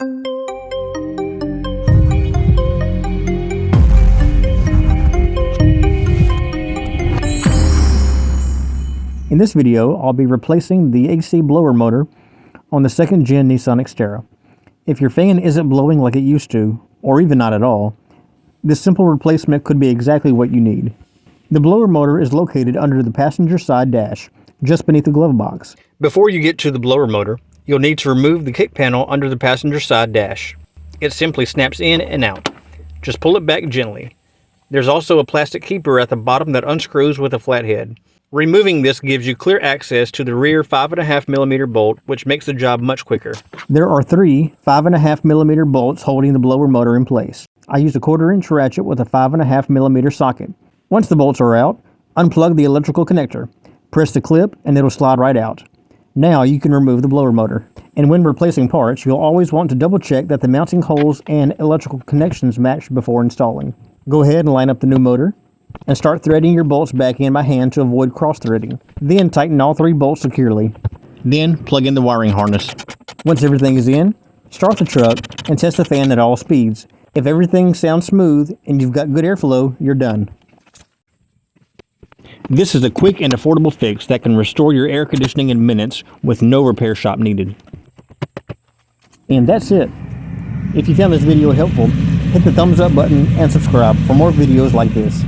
In this video, I'll be replacing the AC blower motor on the 2nd Gen Nissan Xterra. If your fan isn't blowing like it used to, or even not at all, this simple replacement could be exactly what you need. The blower motor is located under the passenger side dash, just beneath the glove box. Before you get to the blower motor, you'll need to remove the kick panel under the passenger side dash. It simply snaps in and out. Just pull it back gently. There's also a plastic keeper at the bottom that unscrews with a flathead. Removing this gives you clear access to the rear 5.5mm bolt, which makes the job much quicker. There are 3 5.5mm bolts holding the blower motor in place. I used a 1/4-inch ratchet with a 5.5mm socket. Once the bolts are out, unplug the electrical connector. Press the clip and it'll slide right out. Now you can remove the blower motor. And when replacing parts, you'll always want to double check that the mounting holes and electrical connections match before installing. Go ahead and line up the new motor and start threading your bolts back in by hand to avoid cross-threading. Then tighten all 3 bolts securely. Then plug in the wiring harness. Once everything is in, start the truck and test the fan at all speeds. If everything sounds smooth and you've got good airflow, you're done. This is a quick and affordable fix that can restore your air conditioning in minutes with no repair shop needed. And that's it. If you found this video helpful, hit the thumbs up button and subscribe for more videos like this.